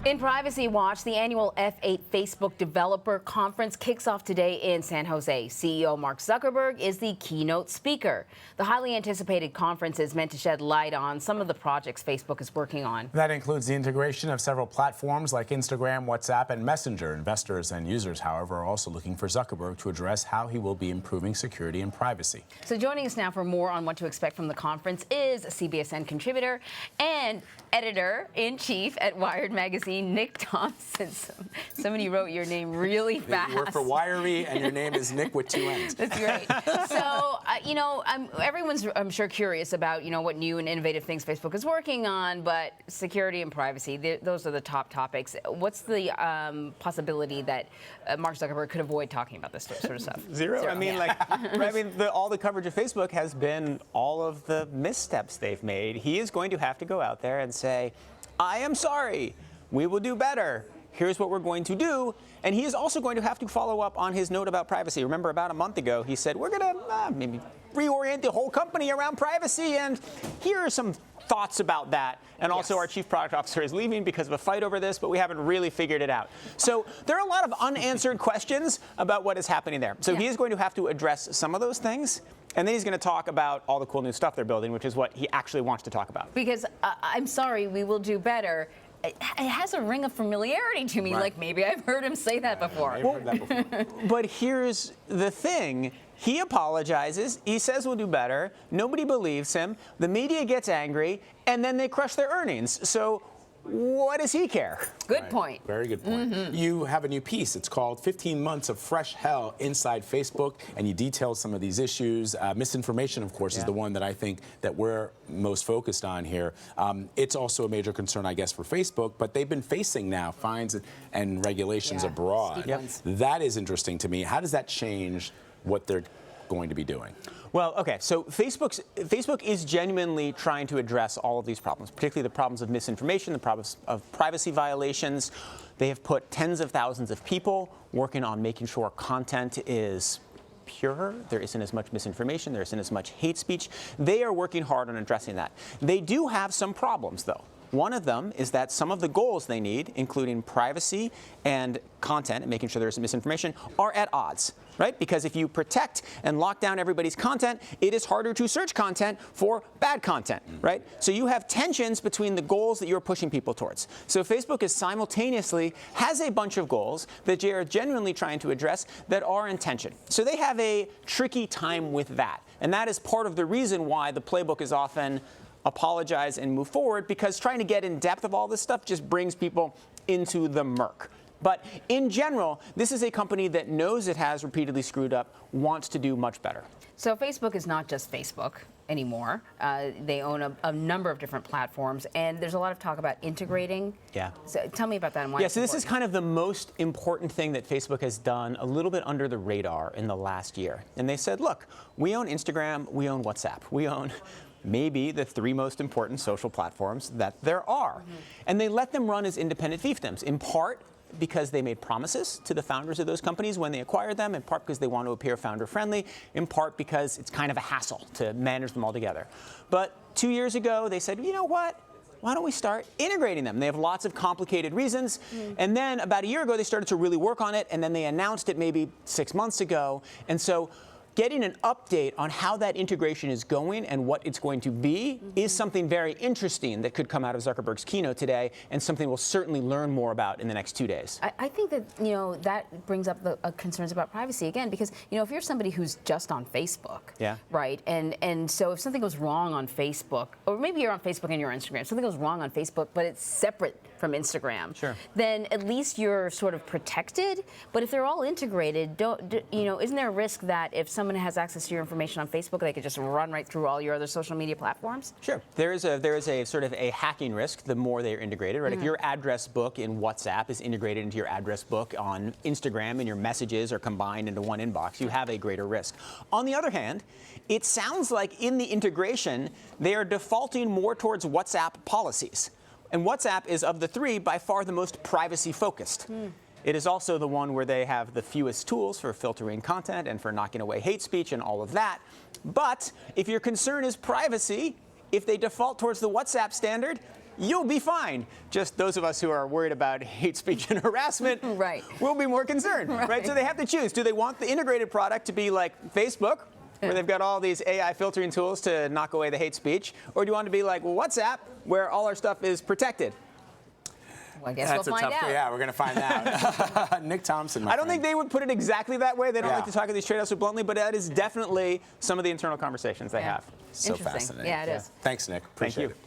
In Privacy Watch, the annual F8 Facebook Developer Conference kicks off today in San Jose. CEO Mark Zuckerberg is the keynote speaker. The highly anticipated conference is meant to shed light on some of the projects Facebook is working on. That includes the integration of several platforms like Instagram, WhatsApp, and Messenger. Investors and users, however, are also looking for Zuckerberg to address how he will be improving security and privacy. So joining us now for more on what to expect from the conference is CBSN contributor and editor-in-chief at Wired magazine, Nick Thompson. Somebody wrote your name really fast. You work for Wirery, and your name is Nick with 2 N's. That's great. So, everyone's, I'm sure, curious about, what new and innovative things Facebook is working on, but security and privacy, those are the top topics. What's the possibility that Mark Zuckerberg could avoid talking about this sort of stuff? Zero. I mean, yeah. All the coverage of Facebook has been all of the missteps they've made. He is going to have to go out there and say, I am sorry. We will do better. Here's what we're going to do. And he is also going to have to follow up on his note about privacy. Remember, about a month ago, he said, we're going to maybe reorient the whole company around privacy. And here are some thoughts about that. And also, our chief product officer is leaving because of a fight over this, but we haven't really figured it out. So there are a lot of unanswered questions about what is happening there. So he is going to have to address some of those things. And then he's going to talk about all the cool new stuff they're building, which is what he actually wants to talk about. Because I'm sorry, we will do better. It has a ring of familiarity to me, like maybe I've heard him say that before. I've heard that before. But here's the thing. He apologizes. He says we'll do better. Nobody believes him. The media gets angry, and then they crush their earnings. So what does he care? Good point. Very good point. You have a new piece. It's called 15 Months of Fresh Hell Inside Facebook, and you detail some of these issues. Misinformation, of course, is the one that I think that we're most focused on here. It's also a major concern, I guess, for Facebook, but they've been facing now fines and regulations abroad. That is interesting to me. How does that change what they're going to be doing? Well, okay, so Facebook is genuinely trying to address all of these problems, particularly the problems of misinformation, the problems of privacy violations. They have put tens of thousands of people working on making sure content is pure, there isn't as much misinformation, there isn't as much hate speech. They are working hard on addressing that. They do have some problems, though. One of them is that some of the goals they need, including privacy and content and making sure there isn't misinformation, are at odds, right? Because if you protect and lock down everybody's content, it is harder to search content for bad content, right? So you have tensions between the goals that you're pushing people towards. So Facebook is simultaneously has a bunch of goals that they are genuinely trying to address that are in tension. So they have a tricky time with that. And that is part of the reason why the playbook is often apologize and move forward, because trying to get in depth of all this stuff just brings people into the murk. But in general, this is a company that knows it has repeatedly screwed up, wants to do much better. So Facebook is not just Facebook anymore. They own a number of different platforms, and there's a lot of talk about integrating. Yeah. So tell me about that and why it's so this important. is kind of the most important thing that Facebook has done a little bit under the radar in the last year. And they said, look, we own Instagram, we own WhatsApp, we own maybe the 3 most important social platforms that there are. And they let them run as independent fiefdoms, in part because they made promises to the founders of those companies when they acquired them, in part because they want to appear founder-friendly, in part because it's kind of a hassle to manage them all together. But 2 years ago, they said, you know what? Why don't we start integrating them? They have lots of complicated reasons. And then about a year ago, they started to really work on it, and then they announced it maybe 6 months ago. And so getting an update on how that integration is going and what it's going to be is something very interesting that could come out of Zuckerberg's keynote today, and something we'll certainly learn more about in the next 2 days. I think that, that brings up the concerns about privacy again, because, if you're somebody who's just on Facebook, right, and so if something goes wrong on Facebook, or maybe you're on Facebook and you're on Instagram, something goes wrong on Facebook, but it's separate from Instagram, then at least you're sort of protected. But if they're all integrated, isn't there a risk that if someone has access to your information on Facebook, they could just run right through all your other social media platforms? Sure. There is a sort of a hacking risk the more they're integrated, right? If your address book in WhatsApp is integrated into your address book on Instagram and your messages are combined into one inbox, you have a greater risk. On the other hand, it sounds like in the integration, they are defaulting more towards WhatsApp policies. And WhatsApp is, of the 3, by far the most privacy-focused. It is also the one where they have the fewest tools for filtering content and for knocking away hate speech and all of that. But if your concern is privacy, if they default towards the WhatsApp standard, you'll be fine. Just those of us who are worried about hate speech and harassment will be more concerned, right? So they have to choose. Do they want the integrated product to be like Facebook, where they've got all these AI filtering tools to knock away the hate speech? Or do you want to be like WhatsApp, where all our stuff is protected? Well, I guess we'll find out. Yeah, we're going to find out. Nick Thompson, I don't think they would put it exactly that way. They don't like to talk about these trade-offs so bluntly, but that is definitely some of the internal conversations they have. So fascinating. Yeah, it is. Thanks, Nick. Appreciate it.